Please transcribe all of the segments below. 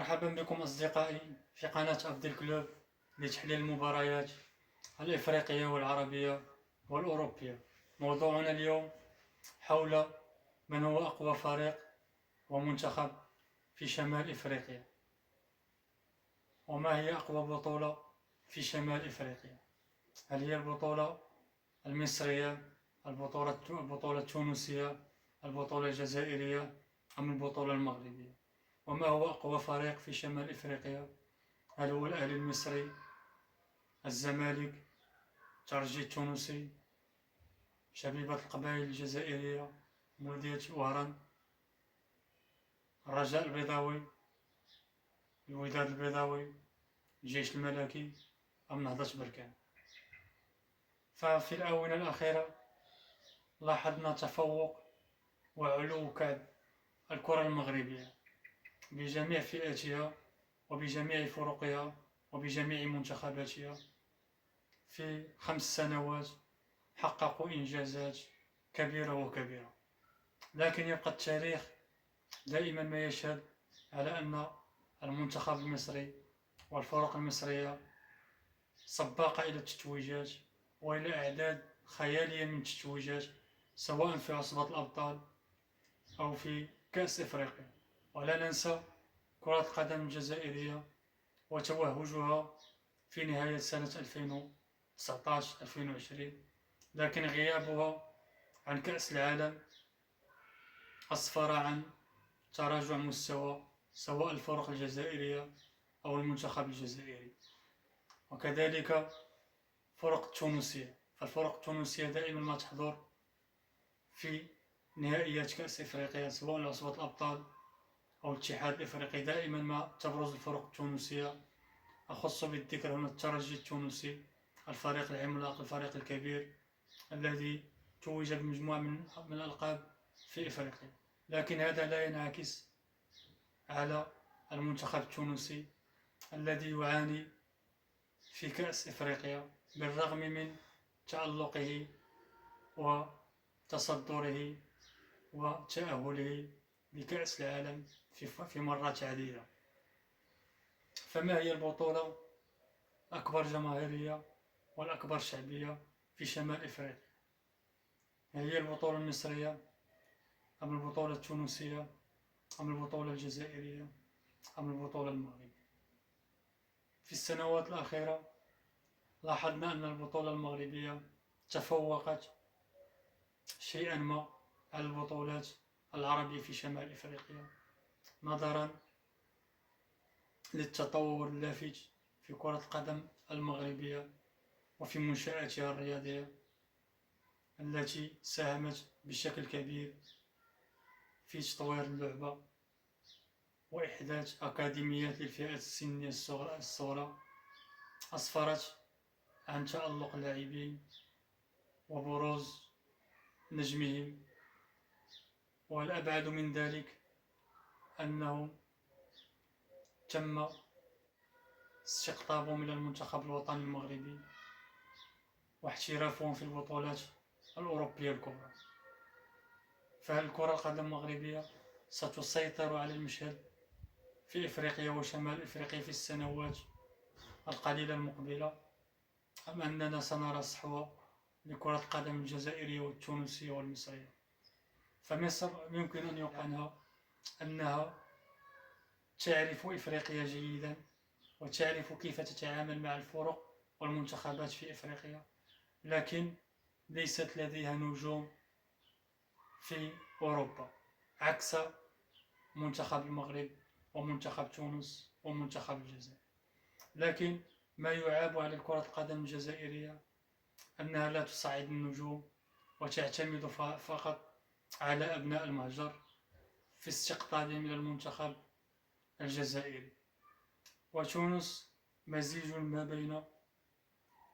مرحبا بكم أصدقائي في قناة عبد الكلوب لتحليل المباريات الإفريقية والعربية والأوروبية. موضوعنا اليوم حول من هو أقوى فريق ومنتخب في شمال إفريقيا، وما هي أقوى بطولة في شمال إفريقيا. هل هي البطولة المصرية، البطولة التونسية، البطولة الجزائرية، أم البطولة المغربية؟ وما هو أقوى فريق في شمال إفريقيا؟ هل هو الأهلي المصري، الزمالك، الترجي التونسي، شبيبة القبائل الجزائرية، مولودية وهران، الرجاء البيضاوي، الوداد البيضاوي، الجيش الملكي، أم نهضة بركان؟ ففي الآونة الأخيرة لاحظنا تفوق وعلو كعب الكرة المغربية بجميع فئاتها وبجميع فرقها وبجميع منتخباتها. في 5 سنوات حققوا إنجازات كبيرة وكبيرة، لكن يبقى التاريخ دائما ما يشهد على أن المنتخب المصري والفرق المصرية سباقة إلى التتويجات وإلى أعداد خيالية من التتويجات، سواء في عصبة الأبطال أو في كأس إفريقيا. ولا ننسى كرة القدم الجزائرية وتوهجها في نهاية سنة 2019-2020، لكن غيابها عن كأس العالم أسفر عن تراجع مستوى سواء الفرق الجزائرية أو المنتخب الجزائري، وكذلك فرق التونسية. فالفرق التونسية دائما ما تحضر في نهائيات كأس إفريقيا، سواء عصبة الأبطال أو الاتحاد الإفريقي، دائما ما تبرز الفرق التونسية. أخص بالذكر هنا الترجي التونسي، الفريق العملاق، الفريق الكبير الذي توج بمجموعة من الألقاب في إفريقيا. لكن هذا لا ينعكس على المنتخب التونسي الذي يعاني في كأس إفريقيا بالرغم من تألقه وتصدره وتأهله لكأس العالم في مرات عديدة. فما هي البطولة الأكبر جماهيرية والأكبر شعبية في شمال إفريقيا؟ هل هي البطولة المصرية، أم البطولة التونسية، أم البطولة الجزائرية، أم البطولة المغربية؟ في السنوات الأخيرة لاحظنا أن البطولة المغربية تفوقت شيئا ما على البطولات العربية في شمال إفريقيا، نظرا للتطور اللافت في كرة القدم المغربية وفي منشآتها الرياضية التي ساهمت بشكل كبير في تطوير اللعبة وإحداث أكاديميات للفئات السنية الصغرى أسفرت عن تألق اللاعبين وبروز نجمهم. والأبعد من ذلك أنه تم استقطابهم إلى المنتخب الوطني المغربي واحترافهم في البطولات الأوروبية الكبرى. فهل الكرة القدم المغربية ستسيطر على المشهد في إفريقيا وشمال إفريقيا في السنوات القليلة المقبلة، أم أننا سنرى صحوة لكرة القدم الجزائرية والتونسية والمصرية؟ فمصر يمكن أن يقال أنها تعرف إفريقيا جيدا وتعرف كيف تتعامل مع الفرق والمنتخبات في إفريقيا، لكن ليست لديها نجوم في أوروبا عكس منتخب المغرب ومنتخب تونس ومنتخب الجزائر. لكن ما يعاب على كرة القدم الجزائرية أنها لا تصعد النجوم وتعتمد فقط على أبناء المهجر في استقطابهم إلى المنتخب الجزائري. وتونس مزيج ما بين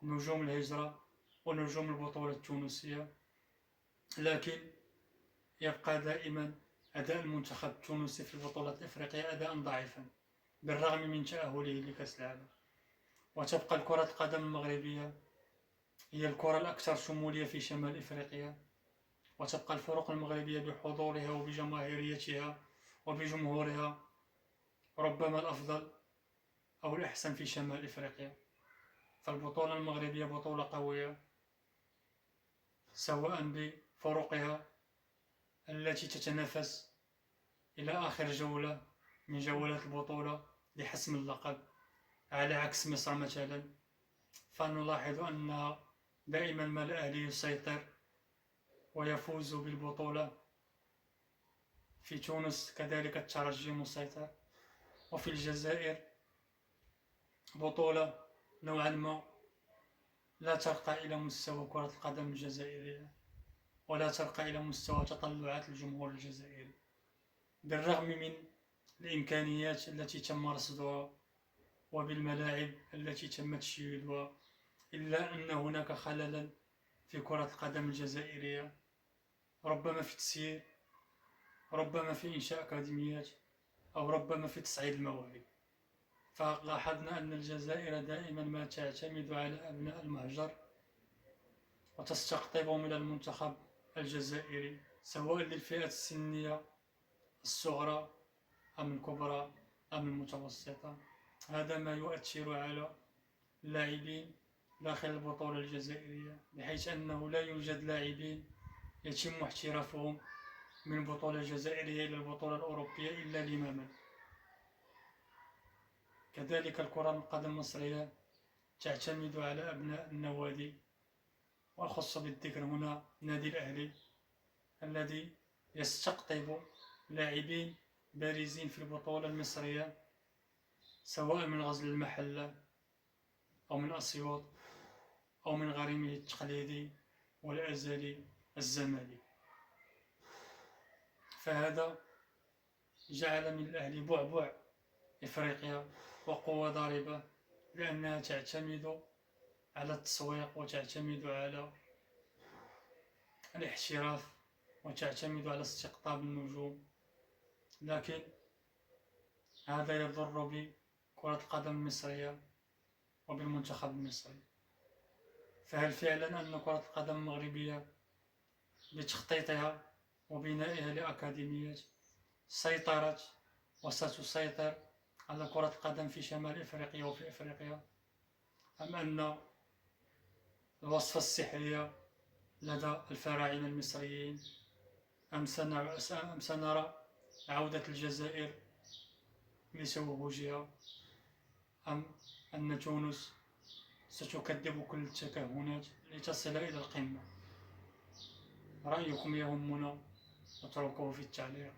نجوم الهجرة ونجوم البطولة التونسية، لكن يبقى دائما أداء المنتخب التونسي في البطولة الإفريقية أداء ضعيفا بالرغم من تأهله لكأس العالم. وتبقى الكرة القدم المغربية هي الكرة الأكثر شمولية في شمال إفريقيا، وتبقى الفرق المغربية بحضورها وبجماهيريتها وبجمهورها ربما الأفضل أو الأحسن في شمال إفريقيا. فالبطولة المغربية بطولة قوية، سواء بفرقها التي تتنافس إلى آخر جولة من جولات البطولة لحسم اللقب، على عكس مصر مثلا، فنلاحظ أن دائما ما الأهلي يسيطر ويفوز بالبطولة. في تونس كذلك الترجي مسيطر، وفي الجزائر بطولة نوعا ما لا ترقى إلى مستوى كرة القدم الجزائرية، ولا ترقى إلى مستوى تطلعات الجمهور الجزائري، بالرغم من الإمكانيات التي تم رصدها وبالملاعب التي تم تشييدها، إلا أن هناك خللا في كرة القدم الجزائرية، ربما في التسيير، ربما في إنشاء أكاديميات، أو ربما في تصعيد المواهب. فلاحظنا أن الجزائر دائما ما تعتمد على أبناء المهجر وتستقطب من المنتخب الجزائري، سواء للفئات السنية الصغرى أم الكبرى أم المتوسطة. هذا ما يؤثر على اللاعبين داخل البطولة الجزائرية، بحيث أنه لا يوجد لاعبين يتم احترافهم من البطولة الجزائرية إلى البطولة الأوروبية إلا لماما. كذلك الكرة القدم المصرية تعتمد على أبناء النوادي، وأخص بالذكر هنا نادي الأهلي الذي يستقطب لاعبين بارزين في البطولة المصرية، سواء من غزل المحلة أو من أسيوط أو من غريمه التقليدي والأزلي الزمالك. فهذا جعل من الأهلي بعبع إفريقيا وقوة ضاربة، لأنها تعتمد على التسويق وتعتمد على الاحتراف وتعتمد على استقطاب النجوم، لكن هذا يضر بكرة القدم المصرية وبالمنتخب المصري. فهل فعلا أن كرة القدم المغربية بتخطيطها وبنائها لأكاديميات سيطرت وستسيطر على كرة القدم في شمال إفريقيا وفي إفريقيا، أم أن الوصفة السحرية لدى الفراعنة المصريين، أم سنرى عودة الجزائر لتوهجها، أم أن تونس ستكذب كل التكهنات لتصل إلى القمة؟ رأيكم يهمنا، اتركوه في التعليق.